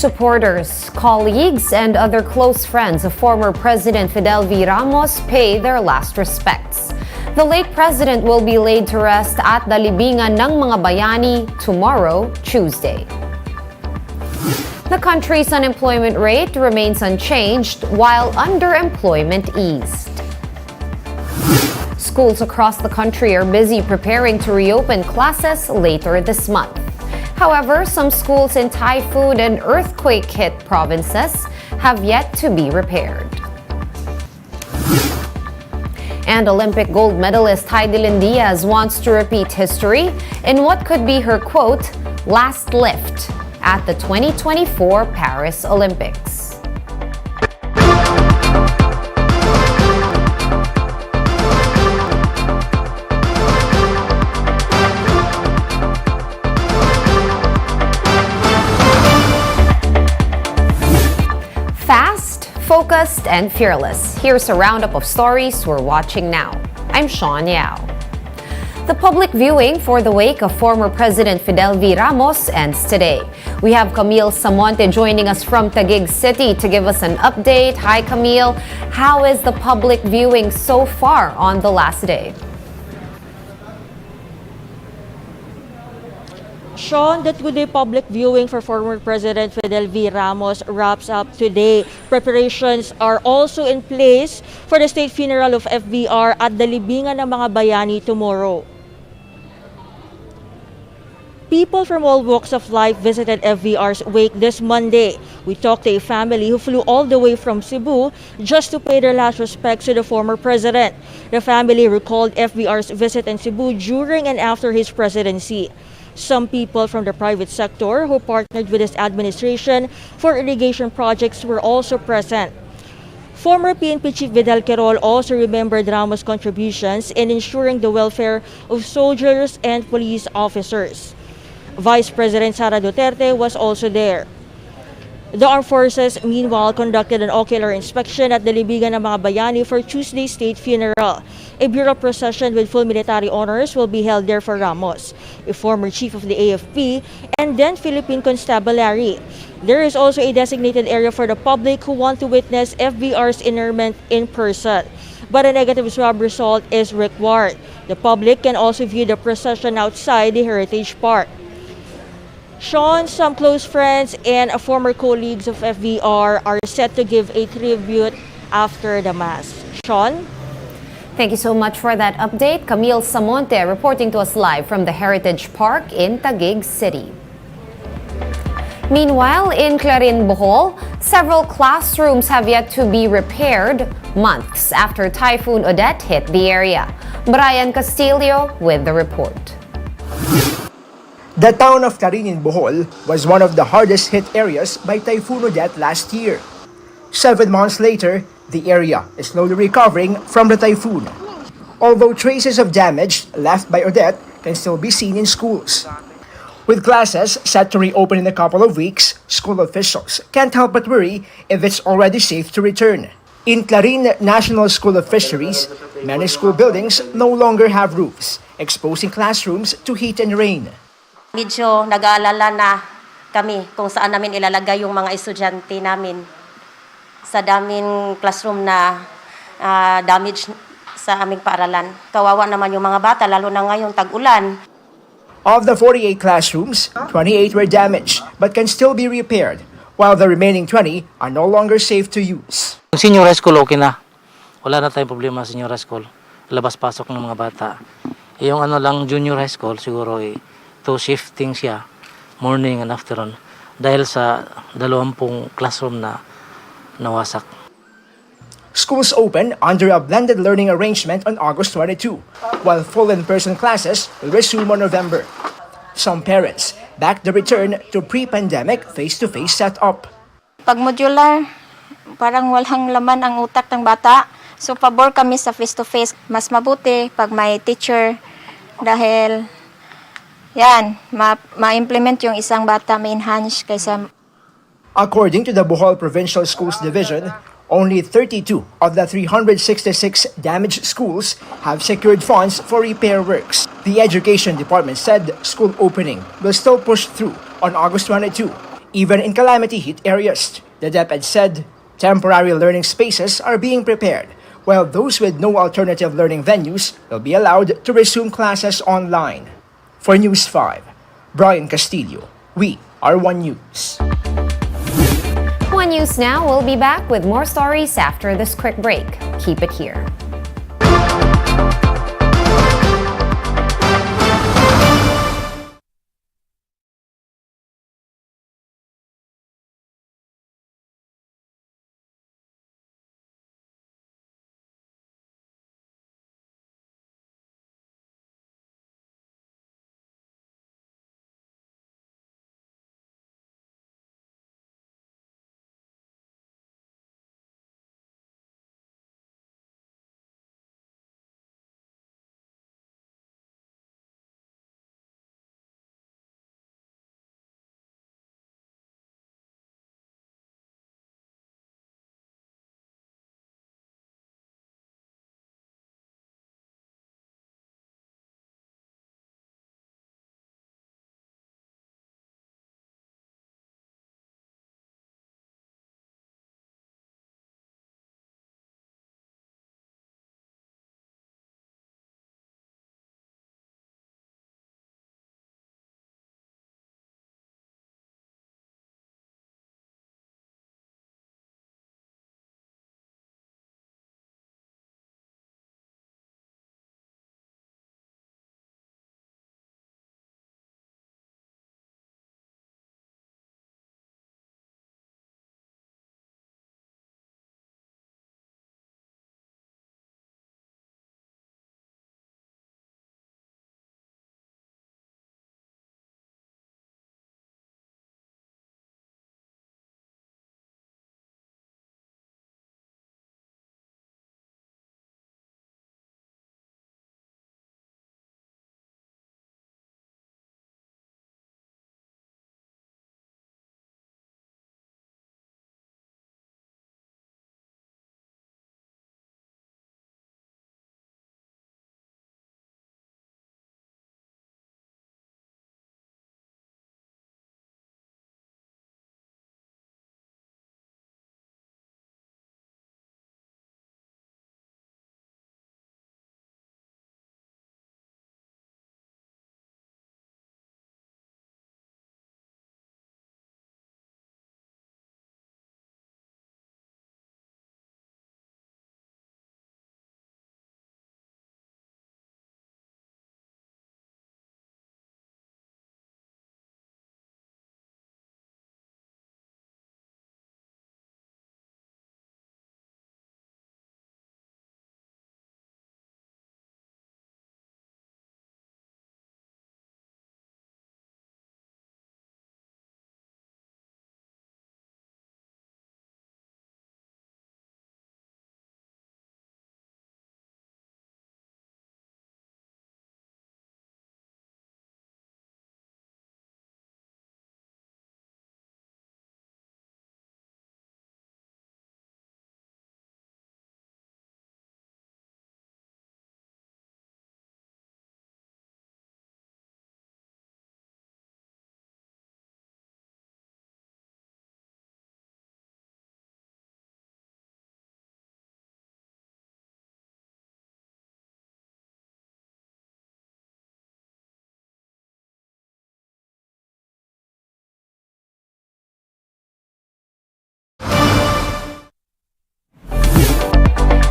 Supporters, colleagues, and other close friends of former President Fidel V. Ramos pay their last respects. The late president will be laid to rest at the Libingan ng mga Bayani tomorrow, Tuesday. The country's unemployment rate remains unchanged while underemployment eased. Schools across the country are busy preparing to reopen classes later this month. However, some schools in typhoon and earthquake-hit provinces have yet to be repaired. And Olympic gold medalist Heidelin Diaz wants to repeat history in what could be her, quote, last lift at the 2024 Paris Olympics. Fast, focused, and fearless. Here's a roundup of stories we're watching now. I'm Sean Yao. The public viewing for the wake of former President Fidel V. Ramos ends today. We have Camille Samonte joining us from Taguig City to give us an update. Hi, Camille. How is the public viewing so far on the last day? Sean, the two-day public viewing for former President Fidel V. Ramos wraps up today. Preparations are also in place for the state funeral of FVR at the Libingan ng mga Bayani tomorrow. People from all walks of life visited FVR's wake this Monday. We talked to a family who flew all the way from Cebu just to pay their last respects to the former president. The family recalled FVR's visit in Cebu during and after his presidency. Some people from the private sector who partnered with his administration for irrigation projects were also present. Former PNP Chief Vidal Querol also remembered Ramos' contributions in ensuring the welfare of soldiers and police officers. Vice President Sara Duterte was also there. The armed forces, meanwhile, conducted an ocular inspection at the Libingan ng mga Bayani for Tuesday's state funeral. A bureau procession with full military honors will be held there for Ramos, a former chief of the AFP, and then Philippine Constabulary. There is also a designated area for the public who want to witness FVR's interment in person, but a negative swab result is required. The public can also view the procession outside the Heritage Park. Sean, some close friends and former colleagues of FVR are set to give a tribute after the Mass. Sean? Thank you so much for that update. Camille Samonte reporting to us live from the Heritage Park in Taguig City. Meanwhile, in Clarin, Bohol, several classrooms have yet to be repaired months after Typhoon Odette hit the area. Brian Castillo with the report. The town of Clarin in Bohol was one of the hardest hit areas by Typhoon Odette last year. 7 months later, the area is slowly recovering from the typhoon. Although traces of damage left by Odette can still be seen in schools. With classes set to reopen in a couple of weeks, school officials can't help but worry if it's already safe to return. In Clarin National School of Fisheries, many school buildings no longer have roofs, exposing classrooms to heat and rain. Medyo nag-aalala na kami kung saan namin ilalagay yung mga estudyante namin sa daming classroom na damage sa aming paaralan. Kawawa naman yung mga bata, lalo na ngayong tag-ulan. Of the 48 classrooms, 28 were damaged but can still be repaired, while the remaining 20 are no longer safe to use. Yung senior high school, okay na. Wala na tayong problema sa senior high school. Labas-pasok ng mga bata. Yung junior high school, siguro to shifting siya morning and afternoon dahil sa 20 classroom na nawasak. Schools open under a blended learning arrangement on August 22, while full in-person classes will resume on November. Some parents back the return to pre-pandemic face-to-face setup. Pag modular, parang walang laman ang utak ng bata. So pabor kami sa face-to-face. Mas mabuti pag may teacher dahil yan, ma-implement yung isang bata, ma-enhance kaysa. According to the Bohol Provincial Schools Division, only 32 of the 366 damaged schools have secured funds for repair works. The Education Department said school opening will still push through on August 22, Even in calamity hit areas, the DepEd said temporary learning spaces are being prepared, while those with no alternative learning venues will be allowed to resume classes online. For News 5, Brian Castillo, we are One News. One News Now will be back with more stories after this quick break. Keep it here.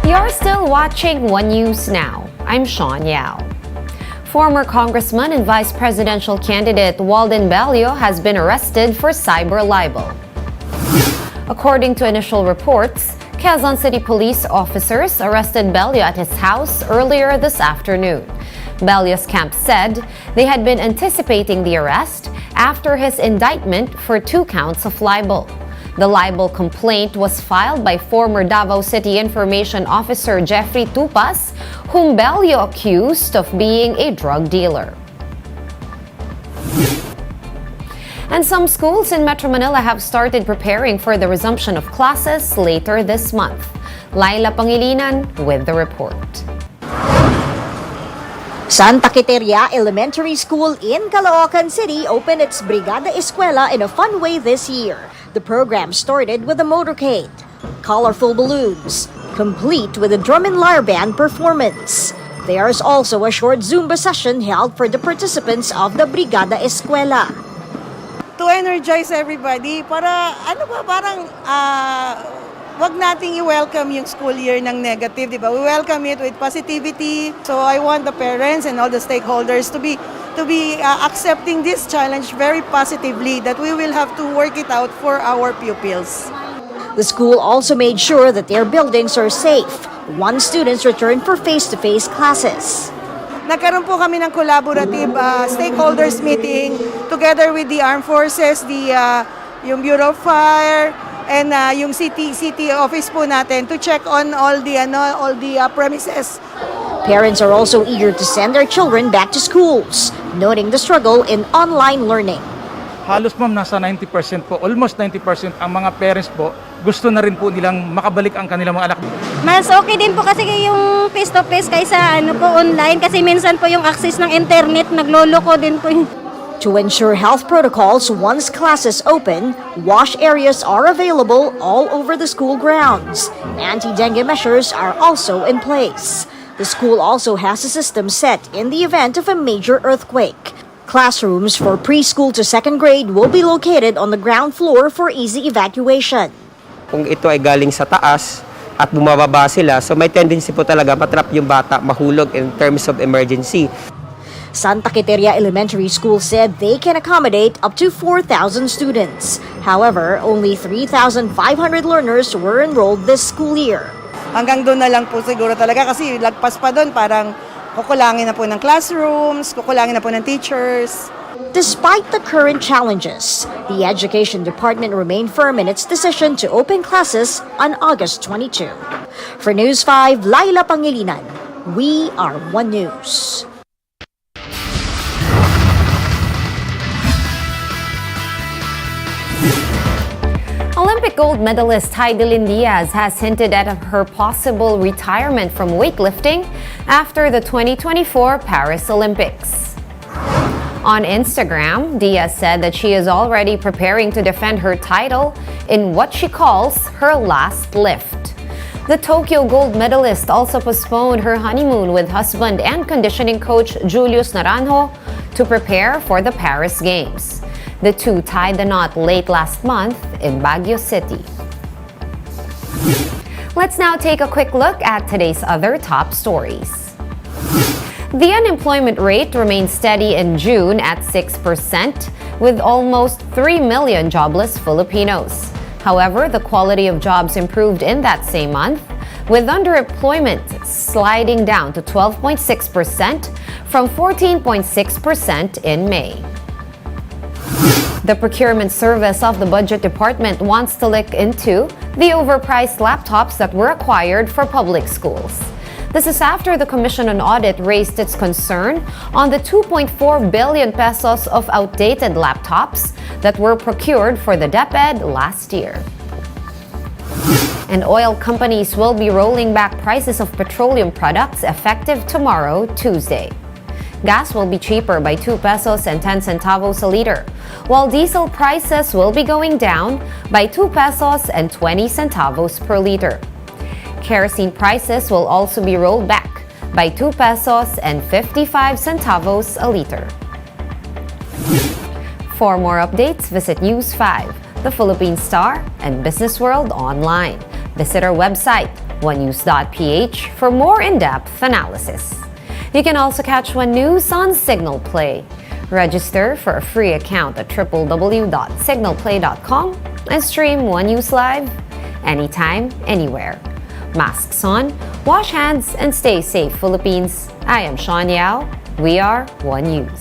You're still watching One News Now. I'm Sean Yao. Former Congressman and Vice Presidential candidate Walden Bello has been arrested for cyber libel. According to initial reports, Quezon City police officers arrested Bello at his house earlier this afternoon. Bello's camp said they had been anticipating the arrest after his indictment for 2 counts of libel. The libel complaint was filed by former Davao City Information Officer Jeffrey Tupas, whom Bello accused of being a drug dealer. And some schools in Metro Manila have started preparing for the resumption of classes later this month. Laila Pangilinan with the report. Santa Quiteria Elementary School in Caloocan City opened its Brigada Eskwela in a fun way this year. The program started with a motorcade, colorful balloons, complete with a drum and lyre band performance. There is also a short Zumba session held for the participants of the Brigada Eskwela. To energize everybody, para wag nating i-welcome yung school year ng negative, di ba? We welcome it with positivity. So I want the parents and all the stakeholders to be accepting this challenge very positively, that we will have to work it out for our pupils. The school also made sure that their buildings are safe once students return for face-to-face classes. Nagkaroon po kami ng collaborative stakeholders meeting together with the armed forces, yung Bureau of Fire, and yung city office po natin to check on all the premises. Parents are also eager to send their children back to schools, noting the struggle in online learning. Halos ma'am nasa 90% po, almost 90% ang mga parents po gusto na rin po nilang makabalik ang kanilang mga anak. Mas okay din po kasi yung face-to-face kaysa online kasi minsan po yung access ng internet nagloloko din po. To ensure health protocols once classes open, wash areas are available all over the school grounds. Anti-dengue measures are also in place. The school also has a system set in the event of a major earthquake. Classrooms for preschool to second grade will be located on the ground floor for easy evacuation. Kung ito ay galing sa taas at bumababa sila, so may tendency po talaga matrap yung bata, mahulog in terms of emergency. Santa Quiteria Elementary School said they can accommodate up to 4,000 students. However, only 3,500 learners were enrolled this school year. Hanggang doon na lang po siguro talaga kasi lagpas pa doon, parang kukulangin na po ng classrooms, kukulangin na po ng teachers. Despite the current challenges, the Education Department remained firm in its decision to open classes on August 22. For News 5, Laila Pangilinan, we are One News. Olympic gold medalist Heidelin Diaz has hinted at her possible retirement from weightlifting after the 2024 Paris Olympics. On Instagram, Diaz said that she is already preparing to defend her title in what she calls her last lift. The Tokyo gold medalist also postponed her honeymoon with husband and conditioning coach Julius Naranjo to prepare for the Paris Games. The two tied the knot late last month in Baguio City. Let's now take a quick look at today's other top stories. The unemployment rate remained steady in June at 6%, with almost 3 million jobless Filipinos. However, the quality of jobs improved in that same month, with underemployment sliding down to 12.6% from 14.6% in May. The procurement service of the Budget Department wants to look into the overpriced laptops that were acquired for public schools. This is after the Commission on Audit raised its concern on the 2.4 billion pesos of outdated laptops that were procured for the DepEd last year. And oil companies will be rolling back prices of petroleum products effective tomorrow, Tuesday. Gas will be cheaper by 2 pesos and 10 centavos a liter, while diesel prices will be going down by 2 pesos and 20 centavos per liter. Kerosene prices will also be rolled back by 2 pesos and 55 centavos a liter. For more updates, visit News 5, The Philippine Star, and Business World online. Visit our website, onenews.ph, for more in-depth analysis. You can also catch One News on Signal Play. Register for a free account at www.signalplay.com and stream One News live anytime, anywhere. Masks on, wash hands, and stay safe, Philippines. I am Sean Yao. We are One News.